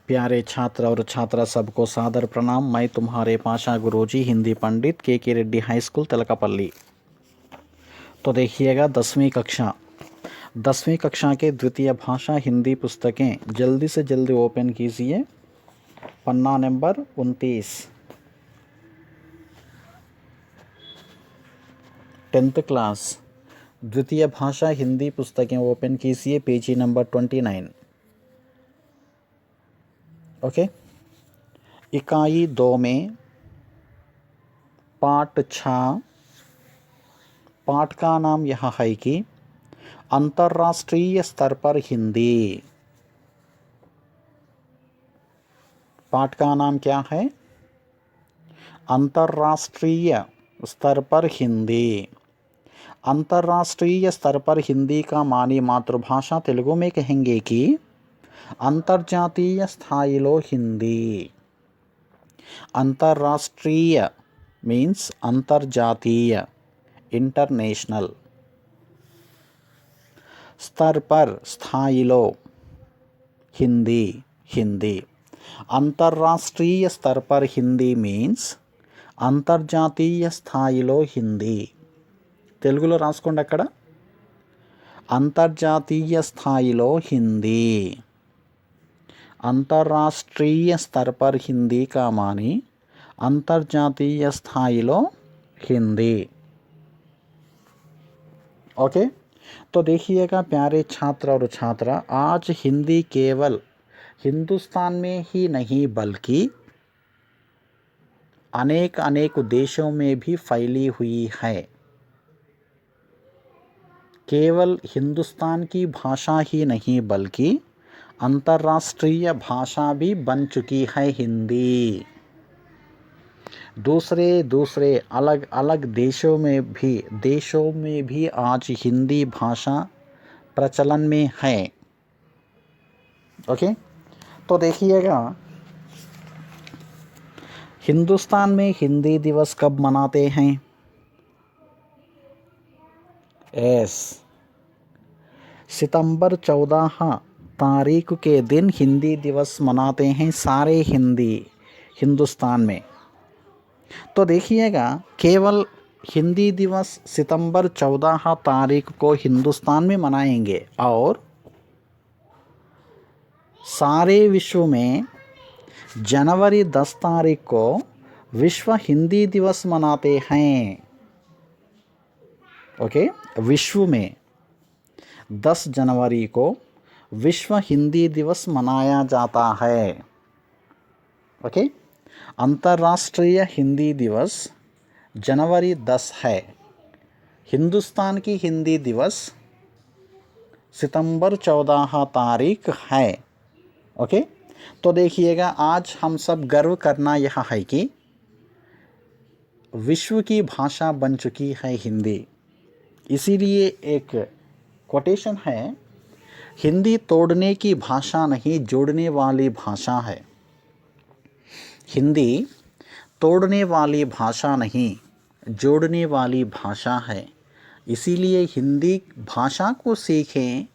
प्यारे छात्र और छात्रा सबको सादर प्रणाम। मैं तुम्हारे पाशा गुरुजी हिंदी पंडित के रेड्डी हाई स्कूल तलकापल्ली। तो देखिएगा 10वीं कक्षा के द्वितीय भाषा हिंदी पुस्तकें जल्दी से जल्दी ओपन कीजिए। पन्ना नंबर 29, 10th क्लास द्वितीय भाषा हिंदी पुस्तकें ओपन कीजिए, पेजी नंबर 29। ओके। इकाई 2 में पाठ 6, पाठ का नाम यह है कि अंतर्राष्ट्रीय स्तर पर हिंदी। पाठ का नाम क्या है? अंतर्राष्ट्रीय स्तर पर हिंदी। अंतर्राष्ट्रीय स्तर पर हिंदी का मानी मातृभाषा तेलुगु में कहेंगे कि अंतर्जातीय స్థాయిలో हिंदी। अंतर्राष्ट्रीय मीन्स अंतर्जातीय, इंटरनेशनल। स्तर पर, స్థాయిలో, हिंदी, हिंदी। अंतर्राष्ट्रीय स्तर पर हिंदी मीन्स अंतर्जातीय స్థాయిలో हिंदी। తెలుగులో రాసుకోండి అక్కడ, अंतर्जातीय స్థాయిలో हिंदी। अंतर्राष्ट्रीय स्तर पर हिंदी का मानी अंतर्जातीय స్థాయిలో हिंदी। ओके। तो देखिएगा प्यारे छात्र और छात्रा, आज हिंदी केवल हिंदुस्तान में ही नहीं बल्कि अनेक देशों में भी फैली हुई है। केवल हिंदुस्तान की भाषा ही नहीं बल्कि अंतर्राष्ट्रीय भाषा भी बन चुकी है हिंदी। दूसरे अलग अलग देशों में भी आज हिंदी भाषा प्रचलन में है। ओके। तो देखिएगा, हिंदुस्तान में हिंदी दिवस कब मनाते हैं? सितंबर 14 तारीख के दिन हिंदी दिवस मनाते हैं सारे हिंदुस्तान में। तो देखिएगा, केवल हिंदी दिवस सितंबर 14 तारीख को हिंदुस्तान में मनाएंगे और सारे विश्व में जनवरी 10 तारीख को विश्व हिंदी दिवस मनाते हैं। ओके। विश्व में 10 जनवरी को विश्व हिंदी दिवस मनाया जाता है। ओके। अंतर्राष्ट्रीय हिंदी दिवस जनवरी 10 है। हिंदुस्तान की हिंदी दिवस सितंबर 14 तारीख है। ओके। तो देखिएगा, आज हम सब गर्व करना यह है कि विश्व की भाषा बन चुकी है हिंदी। इसीलिए एक कोटेशन है, हिंदी तोड़ने की भाषा नहीं, जोड़ने वाली भाषा है। हिंदी तोड़ने वाली भाषा नहीं, जोड़ने वाली भाषा है। इसीलिए हिंदी भाषा को सीखें,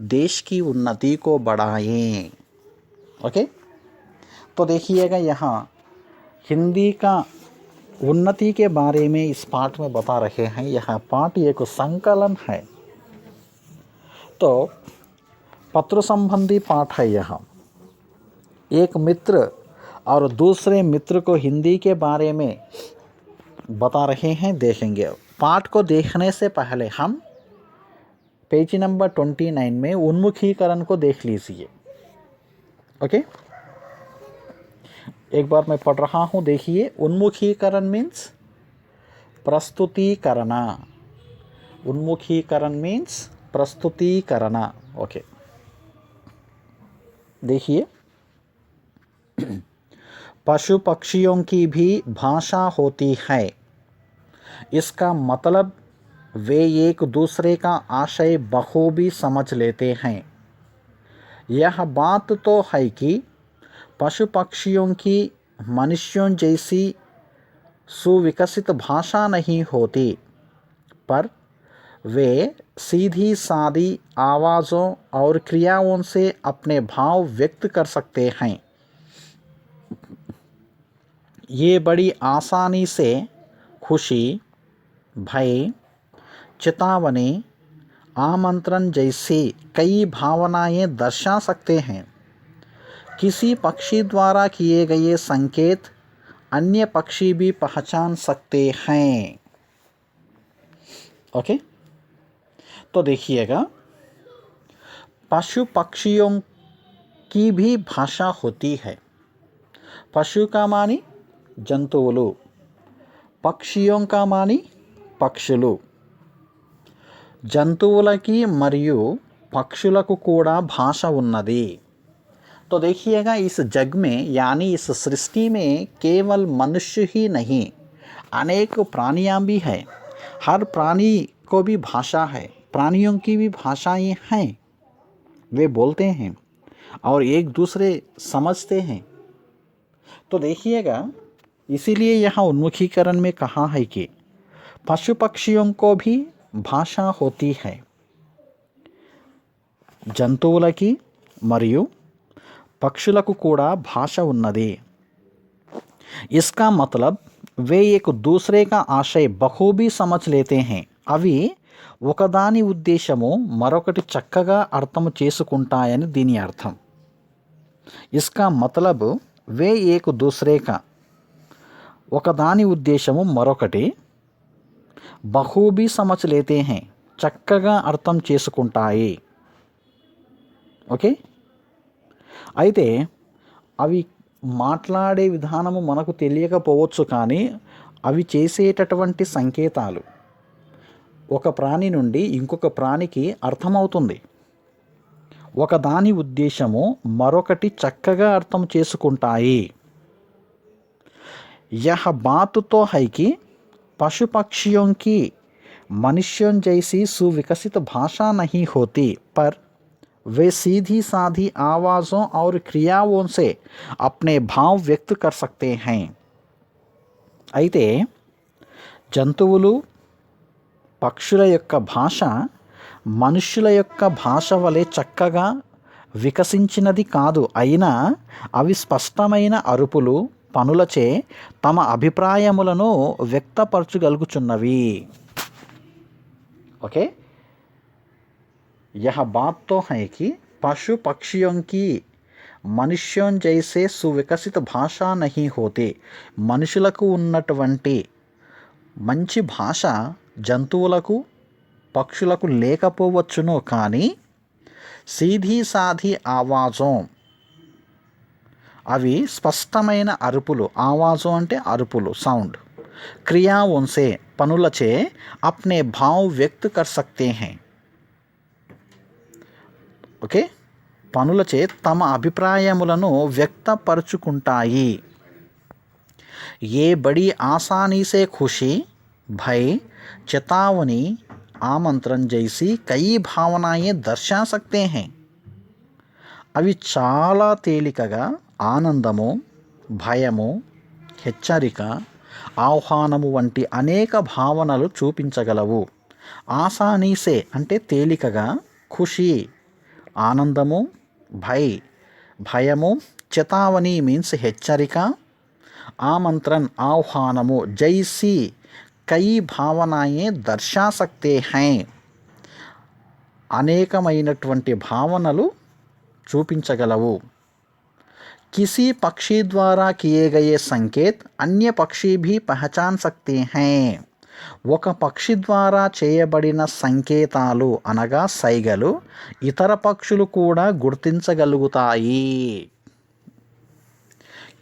देश की उन्नति को बढ़ाएं। ओके। तो देखिएगा, यहाँ हिंदी का उन्नति के बारे में इस पाठ में बता रहे हैं। यह पाठ एक संकलन है, तो पत्र संबंधी पाठ है। यह एक मित्र और दूसरे मित्र को हिंदी के बारे में बता रहे हैं, देखेंगे। पाठ को देखने से पहले हम पेज नंबर 29 में उन्मुखीकरण को देख लीजिए। ओके। एक बार मैं पढ़ रहा हूँ, देखिए। उन्मुखीकरण मीन्स प्रस्तुतीकरण। उन्मुखीकरण मीन्स प्रस्तुतीकरण। ओके। देखिए, पशु पक्षियों की भी भाषा होती है। इसका मतलब वे एक दूसरे का आशय बखूबी समझ लेते हैं। यह बात तो है कि पशु पक्षियों की मनुष्यों जैसी सुविकसित भाषा नहीं होती, पर वे सीधी सादी आवाज़ों और क्रियाओं से अपने भाव व्यक्त कर सकते हैं। ये बड़ी आसानी से खुशी, भय, चेतावनी, आमंत्रण जैसी कई भावनाएं दर्शा सकते हैं। किसी पक्षी द्वारा किए गए संकेत अन्य पक्षी भी पहचान सकते हैं। ओके, तो देखिएगा, पशु पक्षियों की भी भाषा होती है। पशु का मानी జంతువులు, పక్షియోం का मानी పక్షులు। జంతువులకి మరియు పక్షులకు కూడా భాష ఉన్నది। तो देखिएगा, इस जग में यानी इस सृष्टि में केवल मनुष्य ही नहीं, अनेक प्राणियाँ भी हैं। हर प्राणी को भी भाषा है, प्राणियों की भी भाषाएं हैं, वे बोलते हैं और एक दूसरे समझते हैं। तो देखिएगा, इसीलिए यहाँ उन्मुखीकरण में कहा है कि पशु पक्षियों को भी भाषा होती है। జంతువులకి మరియు పక్షులకు కూడా భాష ఉన్నది। इसका मतलब वे एक दूसरे का आशय बखूबी समझ लेते हैं। అవి ఒకదాని ఉద్దేశము మరొకటి చక్కగా అర్థం చేసుకుంటాయని దీని అర్థం। इसका मतलब वे एक दूसरे का, ఒకదాని ఉద్దేశము మరొకటి, బఖూబీ సమझ लेते हैं, చక్కగా అర్థం చేసుకుంటాయి। ఓకే, అయితే అవి మాట్లాడే విధానము మనకు తెలియకపోవచ్చు, కానీ అవి చేసేటటువంటి సంకేతాలు ఒక ప్రాణి నుండి ఇంకొక ప్రాణికి అర్థమవుతుంది। ఒకదాని ఉద్దేశము మరొకటి చక్కగా అర్థం చేసుకుంటాయి। यह बात तो है कि पशु पक्षियों की मनुष्यों जैसी सुविकसित भाषा नहीं होती, पर वे सीधी साधी आवाज़ों और क्रियाओं से अपने भाव व्यक्त कर सकते हैं। అయితే జంతువులు పక్షుల యొక్క భాష మనుష్యుల యొక్క భాష వలె చక్కగా వికసించినది కాదు, అయినా అవి స్పష్టమైన అరుపులు, పనులచే తమ అభిప్రాయములను వ్యక్తపరచగలుగుచున్నవి। ఓకే, यह बात तो है कि पशु पक्षियों की మనుష్యోం జైసే సువికసిత భాష నహీ హోతే, మనుషులకు ఉన్నటువంటి మంచి భాష జంతువులకు పక్షులకు లేకపోవచ్చును, కానీ సీధీ సాధీ ఆవాజం, అవి స్పష్టమైన అరుపులు, ఆవాజం అంటే అరుపులు, సౌండ్, క్రియాओंसे పనులచే అప్నే భావ్ వ్యక్త్ కర్ సక్తే హై। ఓకే, పనులచే తమ అభిప్రాయములను వ్యక్తపరచుకుంటాయి। ఏ బడి ఆసానీ సే ఖుషీ, భయ, चेतावनी, आमंत्रण जैसी कई भावनाएं दर्शा सकते हैं। అవి చాలా తేలికగా ఆనందము, భయము, హెచ్చరిక, ఆహ్వానము వంటి అనేక భావనలు చూపించగలవు। ఆసానీసే అంటే తేలికగా, ఖుషి ఆనందము, భయము, చేతావని మీన్స్ హెచ్చరిక, ఆమంత్రన్ ఆహ్వానము, జైసి కई భావనాయే దర్శా సక్తే హై, అనేకమైనటువంటి భావనలు చూపించగలవు। किसी पक्षी द्वारा किए गए संकेत अन्य पक्षी भी पहचान सकते हैं। ఒక పక్షి ద్వారా చేయబడిన సంకేతాలు అనగా సైగలు ఇతర పక్షులు కూడా గుర్తించగలుగుతాయి।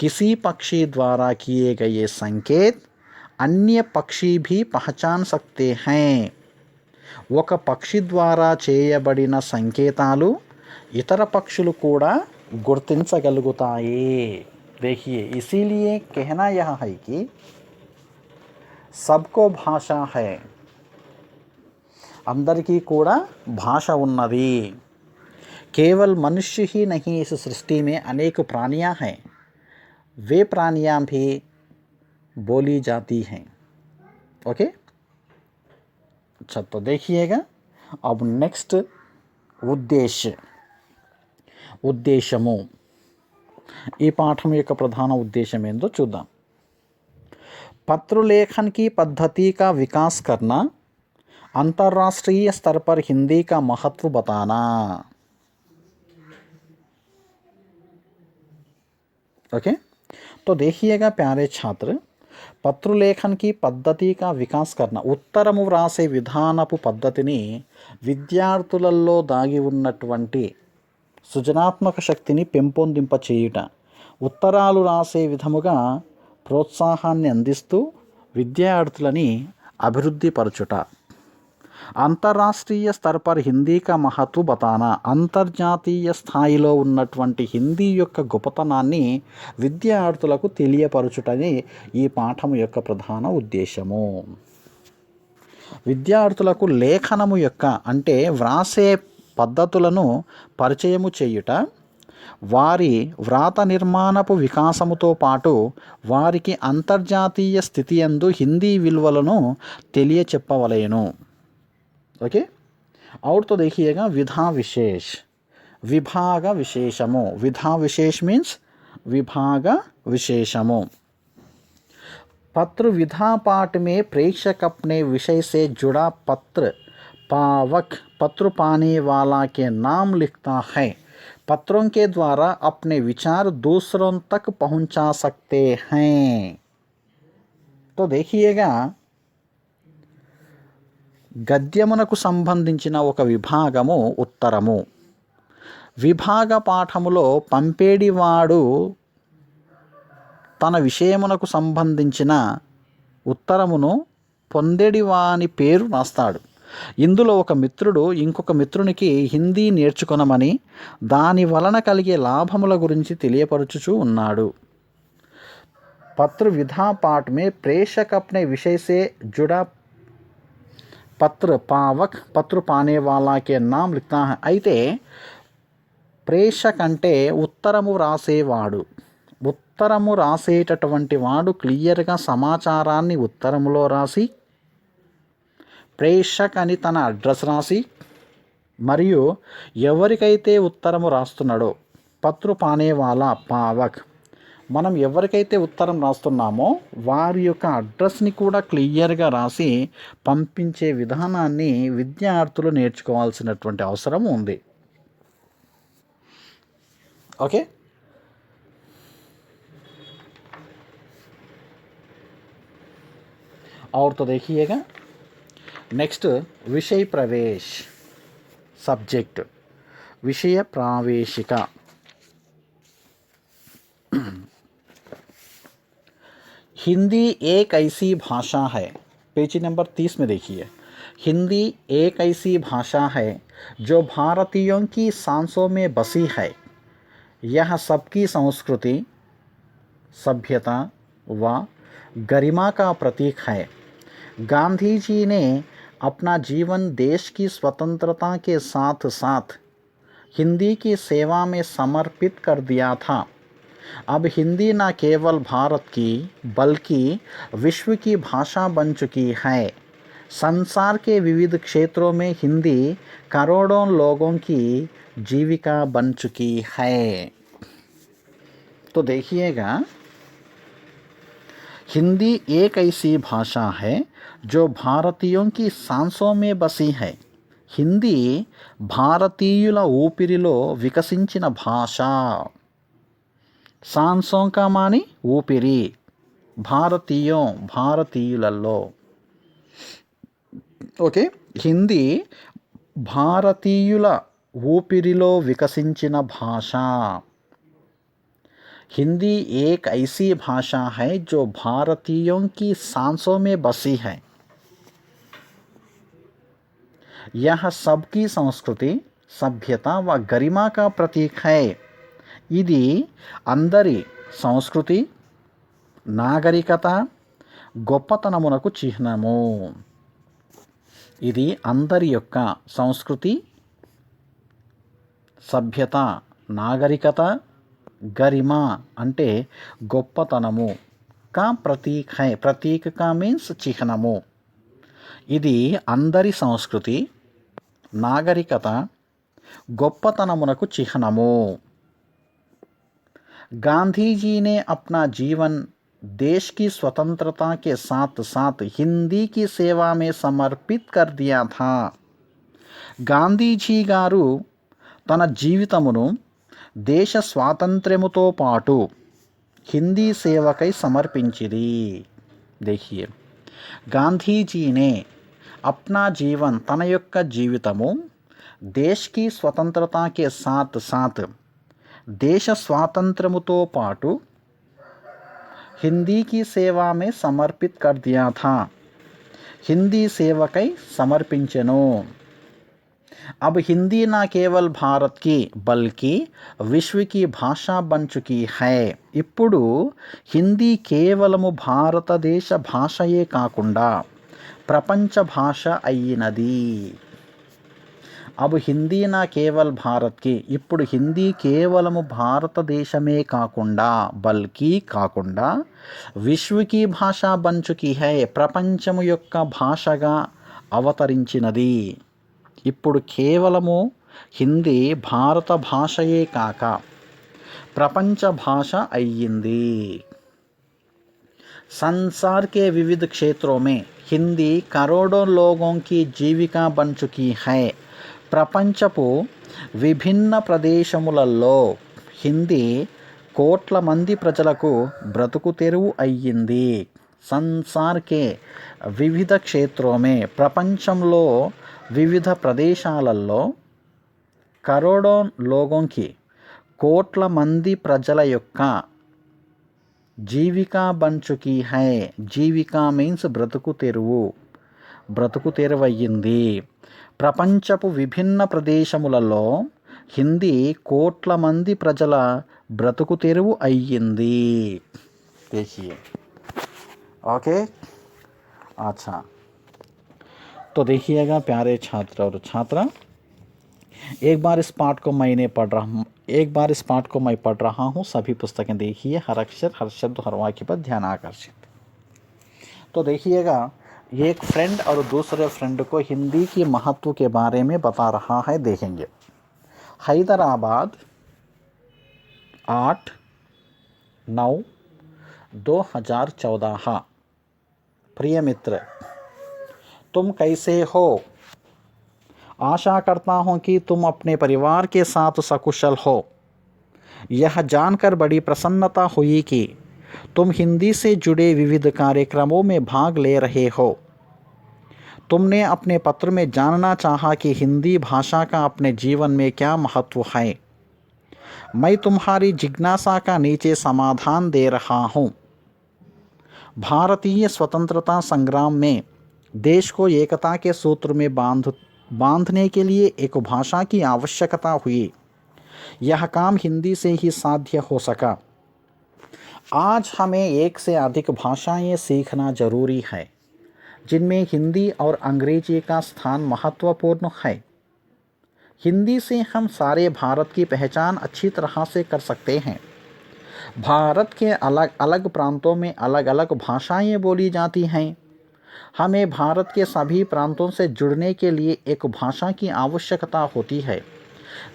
किसी पक्षी द्वारा किए गए संकेत अन्य पक्षी भी पहचान सकते हैं। ఒక పక్షి ద్వారా చేయబడిన సంకేతాలు ఇతర పక్షులు కూడా గుర్తించగలుగుతాయి। देखिए, इसीलिए कहना यह है कि सबको भाषा है, అందరికీ కూడా భాష ఉన్నది। केवल मनुष्य ही नहीं, इस सृष्टि में अनेक प्राणियां हैं, वे प्राणियां भी बोली जाती हैं। ओके, अच्छा, तो देखिएगा अब नेक्स्ट ఉద్దేశము, ఈ పాఠం యొక్క ప్రధాన ఉద్దేశం ఏందో చూద్దాం। पत्र लेखन की पद्धति का विकास करना, अंतर्राष्ट्रीय स्तर पर हिंदी का महत्व बताना। ओके, तो देखिएगा प्यारे छात्र, పత్రు లేఖన్కి పద్ధతి కా వికాస్ కర్ణ, ఉత్తరము వ్రాసే విధానపు పద్ధతిని విద్యార్థులలో దాగి ఉన్నటువంటి సృజనాత్మక శక్తిని పెంపొందింప చేయుట, ఉత్తరాలు రాసే విధముగా ప్రోత్సాహాన్ని అందిస్తూ విద్యార్థులని అభివృద్ధి పరచుట, అంతర్రాష్ట్రీయ స్तर पर హిందీ కా మహత్వ బతానా, అంతర్జాతీయ స్థాయిలో ఉన్నటువంటి హిందీ యొక్క గొప్పతనాన్ని విద్యార్థులకు తెలియపరచుటనే ఈ పాఠం యొక్క ప్రధాన ఉద్దేశము. విద్యార్థులకు లేఖనము యొక్క అంటే వ్రాసే పద్ధతులను పరిచయము చేయుట, వారి వ్రాత నిర్మాణపు వికాసముతో పాటు వారికి అంతర్జాతీయ స్థితి యందు హిందీ విలువలను తెలియచెప్పవలెను. ओके, और तो देखिएगा विधा विशेष, विभाग विशेषमो, विधा विशेष मीन्स विभाग विशेषमो. पत्र विधा पाठ में प्रेक्षक अपने विषय से जुड़ा पत्र पावक, पत्र पाने वाला के नाम लिखता है. पत्रों के द्वारा अपने विचार दूसरों तक पहुंचा सकते हैं. तो देखिएगा, గద్యమునకు సంబంధించిన ఒక విభాగము ఉత్తరము. విభాగ పాఠములో పంపేడివాడు తన విషయమునకు సంబంధించిన ఉత్తరమును పొందేడివాని పేరు రాస్తాడు. ఇందులో ఒక మిత్రుడు ఇంకొక మిత్రునికి హిందీ నేర్చుకొనమని దాని వలన కలిగే లాభముల గురించి తెలియపరచుచూ ఉన్నాడు. పత్ర విధా పాఠ మే ప్రేషక్ అప్నే విషయ సే జుడా పత్ర పావక్, పత్ర పానే వాలాకే నామ్ లిఖతా హై. అయితే ప్రేషక్ అంటే ఉత్తరము రాసేవాడు. ఉత్తరము రాసేటటువంటి వాడు క్లియర్గా సమాచారాన్ని ఉత్తరములో రాసి ప్రేషక్ అని తన అడ్రస్ రాసి, మరియు ఎవరికైతే ఉత్తరము రాస్తున్నాడో పత్ర పానే వాలా పావక్, మనం ఎవరికైతే ఉత్తరం రాస్తున్నామో వారి యొక్క అడ్రస్ని కూడా క్లియర్గా రాసి పంపించే విధానాన్ని విద్యార్థులు నేర్చుకోవాల్సినటువంటి అవసరం ఉంది. ఓకే, और तो देखिएगा नेक्स्ट विषय प्रवेश, सब्जेक्ट विषय प्रावेशिका. हिंदी एक ऐसी भाषा है, पेज नंबर 30 में देखिए, हिंदी एक ऐसी भाषा है जो भारतीयों की सांसों में बसी है. यह सबकी संस्कृति, सभ्यता व गरिमा का प्रतीक है. गांधी जी ने अपना जीवन देश की स्वतंत्रता के साथ साथ हिंदी की सेवा में समर्पित कर दिया था. अब हिंदी न केवल भारत की बल्कि विश्व की भाषा बन चुकी है. संसार के विविध क्षेत्रों में हिंदी करोड़ों लोगों की जीविका बन चुकी है. तो देखिएगा, हिंदी एक ऐसी भाषा है जो भारतीयों की सांसों में बसी है. హిందీ భారతీయుల ఊపిరిలో వికసించిన భాష. सांसों का मानी ऊपिरी, भारतीयों भारतीयुలలో. ఓకే, హిందీ భారతీయుల ఊపిరిలో వికసించిన భాష. हिंदी एक ऐसी भाषा है जो भारतीयों की सांसों में बसी है. यह सबकी संस्कृति, सभ्यता व गरिमा का प्रतीक है. ఇది అందరి సంస్కృతి, నాగరికత, గొప్పతనమునకు చిహ్నము. ఇది అందరి యొక్క సంస్కృతి, సభ్యత, నాగరికత, గరిమ అంటే గొప్పతనము, కా ప్రతీక్ హై, ప్రతీక్ కా మీన్స్ చిహ్నము. ఇది అందరి సంస్కృతి, నాగరికత, గొప్పతనమునకు చిహ్నము. गांधी जी ने अपना जीवन देश की स्वतंत्रता के साथ साथ हिंदी की सेवा में समर्पित कर दिया था. గాంధీజీ గారు తన జీవితమును దేశ స్వాతంత్ర్యముతో పాటు హిందీ సేవకై సమర్పించిరి. देखिए, गांधी जी ने अपना जीवन తన యొక్క జీవితము देश की स्वतंत्रता के साथ साथ देश स्वातंत्र्यमुతో పాటు हिंदी की सेवा में समर्पित कर दिया था. हिंदी सेवकై समर्పించెను. अब हिंदी न केवल भारत की बल्कि विश्व की भाषा बन चुकी है. ఇప్పుడు హిందీ కేవలము భారతదేశ భాషయే కాకుండా ప్రపంచ భాష అయ్యినది. अब हिंदी ना केवल भारत की, ఇప్పుడు హిందీ కేవలము భారతదేశమే కాకుండా బల్కి కాకుండా విశ్వకి భాష బన్ చుకీ హై, ప్రపంచము యొక్క భాషగా అవతరించినది. ఇప్పుడు కేవలము హిందీ భారత భాషయే కాక ప్రపంచ భాష అయ్యింది. संसार के विविध क्षेत्रों में हिंदी करोड़ों लोगों की जीविका बन चुकी है. ప్రపంచపు విభిన్న ప్రదేశములలో హిందీ కోట్ల మంది ప్రజలకు బ్రతుకు తెరువు అయ్యింది. సంసార్ కే వివిధ క్షేత్రోమే, ప్రపంచంలో వివిధ ప్రదేశాలలో కరోడో లోగోంకి కోట్ల మంది ప్రజల యొక్క జీవికా బన్ చుకీ హై. జీవికా మీన్స్ బ్రతుకు తెరువయ్యింది. ప్రపంచపు విభిన్న ప్రదేశములలో హిందీ కోట్ల మంది ప్రజల బ్రతుకు తెరువు అయ్యింది. देखिए, ओके. अच्छा, तो देखिएगा प्यारे छात्र और छात्रा, एक बार इस पाठ को मैं पढ़ रहा हूँ. सभी पुस्तकें देखिए, हर अक्षर, हर शब्द, हर वाक्य पर ध्यान आकर्षित. तो देखिएगा, एक फ्रेंड और दूसरे फ्रेंड को हिंदी की महत्व के बारे में बता रहा है. देखेंगे. हैदराबाद 8/9/2014. प्रिय मित्र, तुम कैसे हो? आशा करता हूँ कि तुम अपने परिवार के साथ सकुशल हो. यह जानकर बड़ी प्रसन्नता हुई कि तुम हिंदी से जुड़े विविध कार्यक्रमों में भाग ले रहे हो. तुमने अपने पत्र में जानना चाहा कि हिंदी भाषा का अपने जीवन में क्या महत्व है. मैं तुम्हारी जिज्ञासा का नीचे समाधान दे रहा हूँ. भारतीय स्वतंत्रता संग्राम में देश को एकता के सूत्र में बांधने के लिए एक भाषा की आवश्यकता हुई. यह काम हिंदी से ही साध्य हो सका. आज हमें एक से अधिक भाषाएं सीखना जरूरी है, जिनमें हिंदी और अंग्रेजी का स्थान महत्वपूर्ण है. हिंदी से हम सारे भारत की पहचान अच्छी तरह से कर सकते हैं. भारत के अलग अलग प्रांतों में अलग अलग भाषाएं बोली जाती हैं. हमें भारत के सभी प्रांतों से जुड़ने के लिए एक भाषा की आवश्यकता होती है,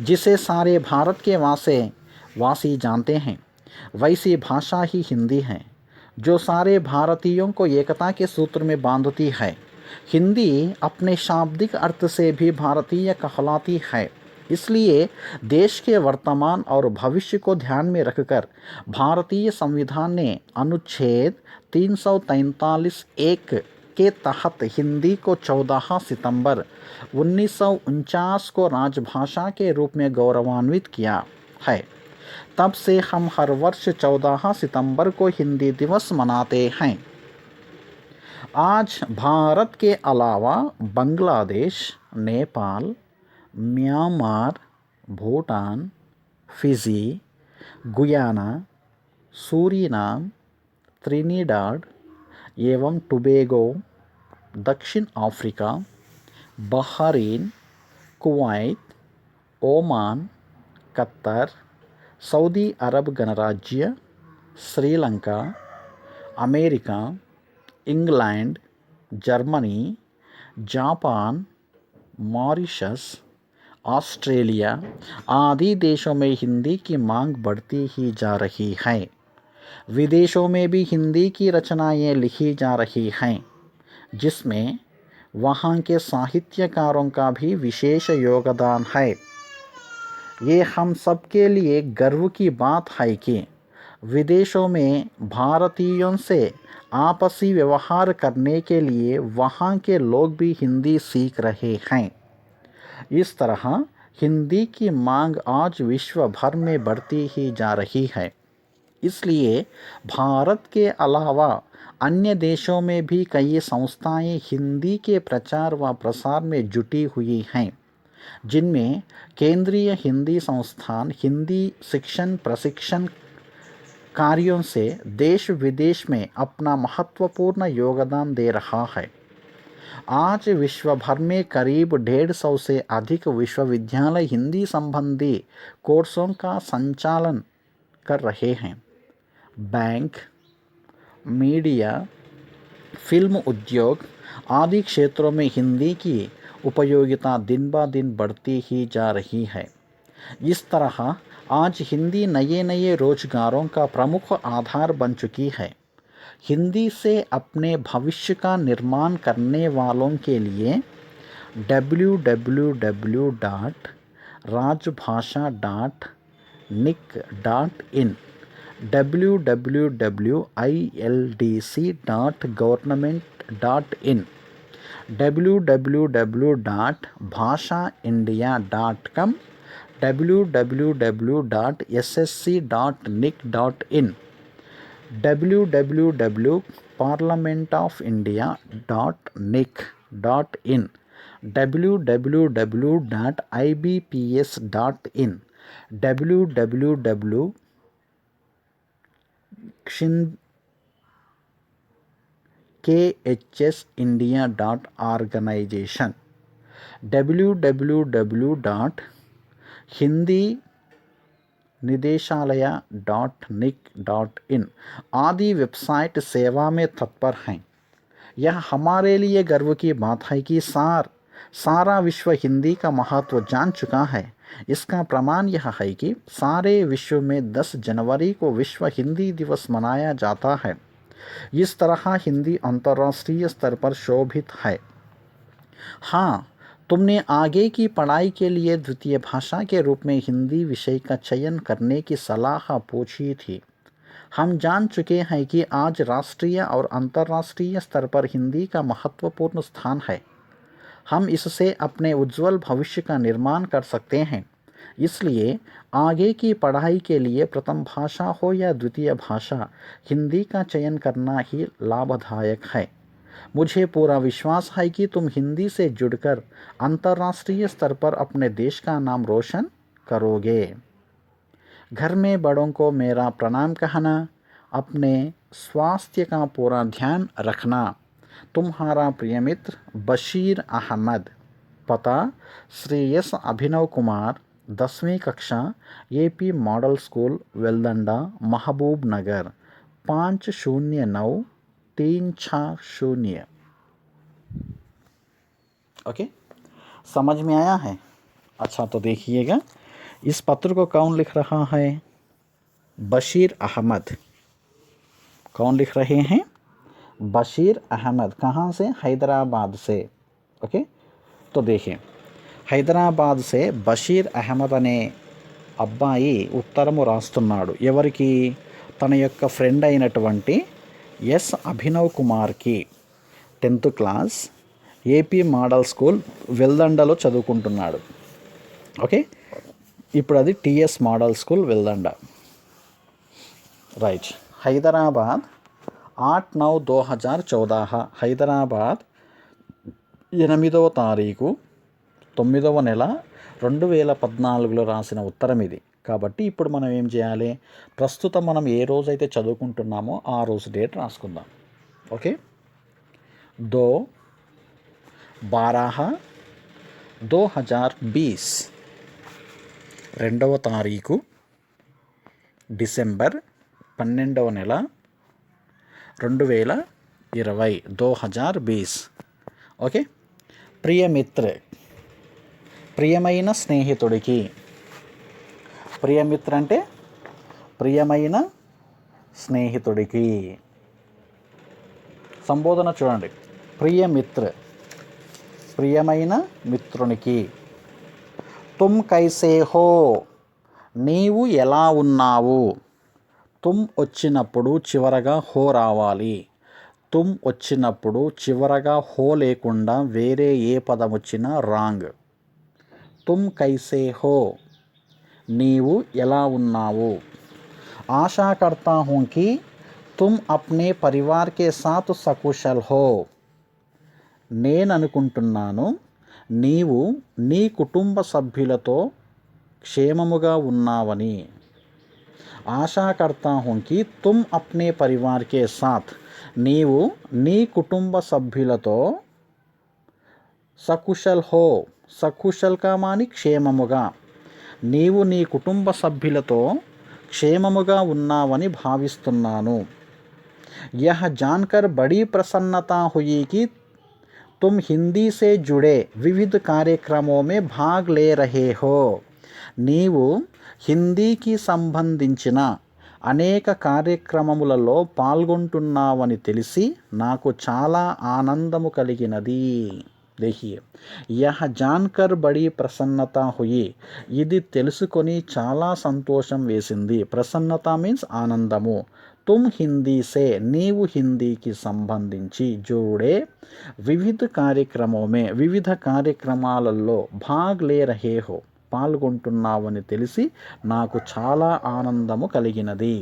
जिसे सारे भारत के वासी जानते हैं. वैसी भाषा ही हिंदी है, जो सारे भारतीयों को एकता के सूत्र में बांधती है. हिंदी अपने शाब्दिक अर्थ से भी भारतीय कहलाती है. इसलिए देश के वर्तमान और भविष्य को ध्यान में रखकर भारतीय संविधान ने अनुच्छेद 343(1) के तहत हिंदी को 14 सितंबर 1949 को राजभाषा के रूप में गौरवान्वित किया है. तब से हम हर वर्ष 14 सितंबर को हिंदी दिवस मनाते हैं. आज भारत के अलावा Bangladesh, Nepal, Myanmar, Bhutan, Fiji, Guyana, Suriname, Trinidad एवं टोबैगो, दक्षिण Africa, Bahrain, Kuwait, Oman, Qatar, Saudi Arab गणराज्य, Sri Lanka, America, England, Germany, Japan, Mauritius, Australia आदि देशों में हिंदी की मांग बढ़ती ही जा रही है. विदेशों में भी हिंदी की रचनाएं लिखी जा रही हैं, जिसमें वहाँ के साहित्यकारों का भी विशेष योगदान है। ये हम सब के लिए गर्व की बात है कि विदेशों में भारतीयों से आपसी व्यवहार करने के लिए वहाँ के लोग भी हिंदी सीख रहे हैं। इस तरह हिंदी की मांग आज विश्व भर में बढ़ती ही जा रही है। इसलिए भारत के अलावा अन्य देशों में भी कई संस्थाएं हिंदी के प्रचार व प्रसार में जुटी हुई हैं, जिनमें केंद्रीय हिंदी संस्थान हिंदी शिक्षण प्रशिक्षण कार्यों से देश विदेश में अपना महत्वपूर्ण योगदान दे रहा है। आज विश्व भर में करीब 150 से अधिक विश्वविद्यालय हिंदी संबंधी कोर्सों का संचालन कर रहे हैं। बैंक, मीडिया, फिल्म उद्योग आदि क्षेत्रों में हिंदी की उपयोगिता दिन ब दिन बढ़ती ही जा रही है। इस तरह आज हिंदी नए नए रोजगारों का प्रमुख आधार बन चुकी है। हिंदी से अपने भविष्य का निर्माण करने वालों के लिए www.rajbhasha.nic.in, www.ildc.government.in, www.bhashaindia.com, www.ssc.nic.in, www.parliamentofindia.nic.in, www.ibps.in, www.khsindia.organization, www.hindiनिदेशालय.nic.in आदि वेबसाइट सेवा में तत्पर हैं। यह हमारे लिए गर्व की बात है कि सारा विश्व हिंदी का महत्व जान चुका है। इसका प्रमाण यह है कि सारे विश्व में 10 जनवरी को विश्व हिंदी दिवस मनाया जाता है। इस तरह हिंदी अंतर्राष्ट्रीय स्तर पर शोभित है। हाँ, तुमने आगे की पढ़ाई के लिए द्वितीय भाषा के रूप में हिंदी विषय का चयन करने की सलाह पूछी थी। हम जान चुके हैं कि आज राष्ट्रीय और अंतर्राष्ट्रीय स्तर पर हिंदी का महत्वपूर्ण स्थान है। हम इससे अपने उज्जवल भविष्य का निर्माण कर सकते हैं। इसलिए आगे की पढ़ाई के लिए प्रथम भाषा हो या द्वितीय भाषा, हिंदी का चयन करना ही लाभदायक है। मुझे पूरा विश्वास है कि तुम हिंदी से जुड़कर अंतर्राष्ट्रीय स्तर पर अपने देश का नाम रोशन करोगे। घर में बड़ों को मेरा प्रणाम कहना, अपने स्वास्थ्य का पूरा ध्यान रखना। तुम्हारा प्रिय मित्र बशीर अहमद। पता श्री एस अभिनव कुमार, 10वीं कक्षा, AP मॉडल स्कूल, वेलदंडा, महबूब नगर, 509360। ओके, समझ में आया है? अच्छा, तो देखिएगा, इस पत्र को कौन लिख रहा है? बशीर अहमद। कौन लिख रहे हैं? बशीर अहमद। कहाँ से? हैदराबाद से। ओके, तो देखिए, హైదరాబాద్ से బషీర్ అహ్మద్ అనే అబ్బాయి ఉత్తరము రాస్తున్నాడు. ఎవరికి? తన యొక్క ఫ్రెండ్ అయినటువంటి ఎస్ అభినవ్ కుమార్కి. 10th class, AP model school, వెల్దండలో చదువుకుంటున్నాడు. ఓకే, ఇప్పుడు అది TS model school, Veldanda. Right. Hyderabad 8/9/2014. Hyderabad 8వ తారీఖు 9వ నెల 2014లో రాసిన ఉత్తరం ఇది. కాబట్టి ఇప్పుడు మనం ఏం చేయాలి? ప్రస్తుతం మనం ఏ రోజైతే చదువుకుంటున్నామో ఆ రోజు డేట్ రాసుకుందాం. ఓకే, 2/12/2020, 2వ తారీఖు డిసెంబర్ 12వ నెల 2020, 2020. ఓకే. ప్రియ మిత్ర, ప్రియమైన స్నేహితుడికి. ప్రియమిత్ర అంటే ప్రియమైన స్నేహితుడికి. సంబోధన చూడండి. ప్రియ మిత్ర, ప్రియమైన మిత్రునికి. తుమ్ కైసే హో, నీవు ఎలా ఉన్నావు. తుమ్ వచ్చినప్పుడు చివరగా హో రావాలి. తుమ్ వచ్చినప్పుడు చివరగా హో లేకుండా వేరే ఏ పదం వచ్చినా రాంగ్. తుమ్ కైసే హో, నీవు ఎలా ఉన్నావు. ఆశా కర్తా హూ కి తుమ్ అప్నే పరివార్ కే సాత్ సకుశల్ హో, నేను అనుకుంటున్నాను నీవు నీ కుటుంబ సభ్యులతో క్షేమముగా ఉన్నావని. ఆశా కర్తా హూ కి తుమ్ అప్నే పరివార్ కే సాత్, నీవు నీ కుటుంబ సభ్యులతో సకుశల్ హో, సకుశల్ కా మాని క్షేమముగా, నీవు నీ కుటుంబ సభ్యులతో క్షేమముగా ఉన్నావని భావిస్తున్నాను. యహ్ జాన్కర్ బడీ ప్రసన్నతా హుయి కి तुम हिंदी से जुड़े विविध कार्यक्रमों में भाग ले रहे हो, నీవు హిందీకి సంబంధించిన అనేక కార్యక్రమములలో పాల్గొంటున్నావని తెలిసి నాకు చాలా ఆనందము కలిగినది. देखिए यह जानकर बड़ी प्रसन्नता हुई, ఇది తెలుసుకొని చాలా సంతోషం వేసింది. ప్రసన్నత మీన్స్ ఆనందము. తుమ్ హిందీ సే, నీవు హిందీకి సంబంధించి, జోడే వివిధ కార్యక్రమమే, వివిధ కార్యక్రమాలలో భాగ్ లే రహే హో, పాల్గొంటున్నావని తెలిసి నాకు చాలా ఆనందము కలిగినది.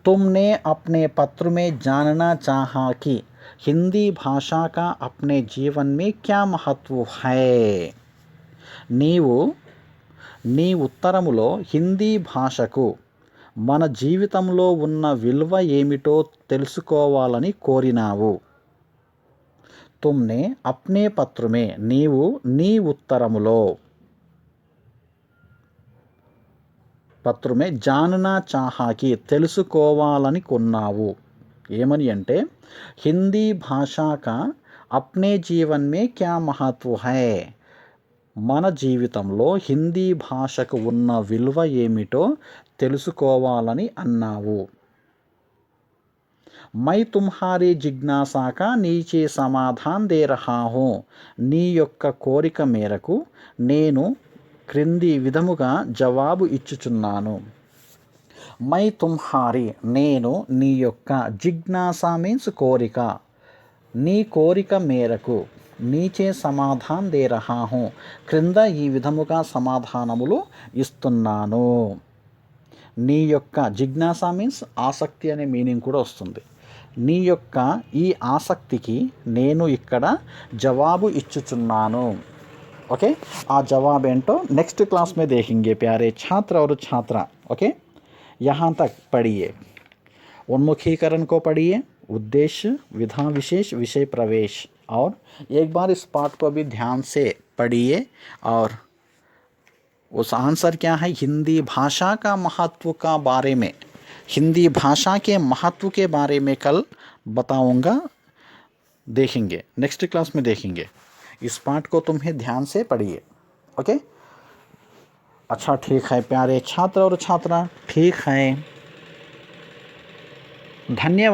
तुमने अपने पत्र में जानना चाहा कि हिंदी भाषा का अपने जीवन में क्या महत्व है, నీవు నీ ఉత్తరములో హిందీ భాషకు మన జీవితంలో ఉన్న విలువ ఏమిటో తెలుసుకోవాలని కోరినావు. తుమ్నే అప్నే పత్రమే, నీవు నీ ఉత్తరములో, పత్రమే జాననా చాహాకి తెలుసుకోవాలని కొన్నావు. ఏమని అంటే హిందీ భాషా కా అప్నే జీవన్ మే క్యా మహత్వ హై, మన జీవితంలో హిందీ భాషకు ఉన్న విలువ ఏమిటో తెలుసుకోవాలని అన్నావు. మై తుమ్హారీ జిజ్ఞాసా కా నీచే సమాధాన్ దే రహా హూ, నీ యొక్క కోరిక మేరకు నేను క్రింది విధముగా జవాబు ఇచ్చుచున్నాను. మై తుమ్హారీ, నేను నీ యొక్క, జిజ్ఞాసా మీన్స్ కోరిక, నీ కోరిక మేరకు, నీచే సమాధాన్ దే రహా హూ, క్రింద ఈ విధముగా సమాధానములు ఇస్తున్నాను. నీ యొక్క, జిజ్ఞాసా మీన్స్ ఆసక్తి అనే మీనింగ్ కూడా వస్తుంది. నీ యొక్క ఈ ఆసక్తికి నేను ఇక్కడ జవాబు ఇచ్చుచున్నాను. ओके आ जवाब एंटो नेक्स्ट क्लास में देखेंगे प्यारे छात्र और छात्रा. ओके यहाँ तक पढ़िए. उन्मुखीकरण को पढ़िए, उद्देश्य, विधा विशेष, विषय प्रवेश, और एक बार इस पाठ को भी ध्यान से पढ़िए. और उस आंसर क्या है, हिंदी भाषा का महत्व का बारे में, हिंदी भाषा के महत्व के बारे में कल बताऊंगा, देखेंगे नेक्स्ट क्लास में देखेंगे. इस पाठ को तुम्हें ध्यान से पढ़िए. ओके अच्छा ठीक है प्यारे छात्र और छात्रा, ठीक है, धन्यवाद.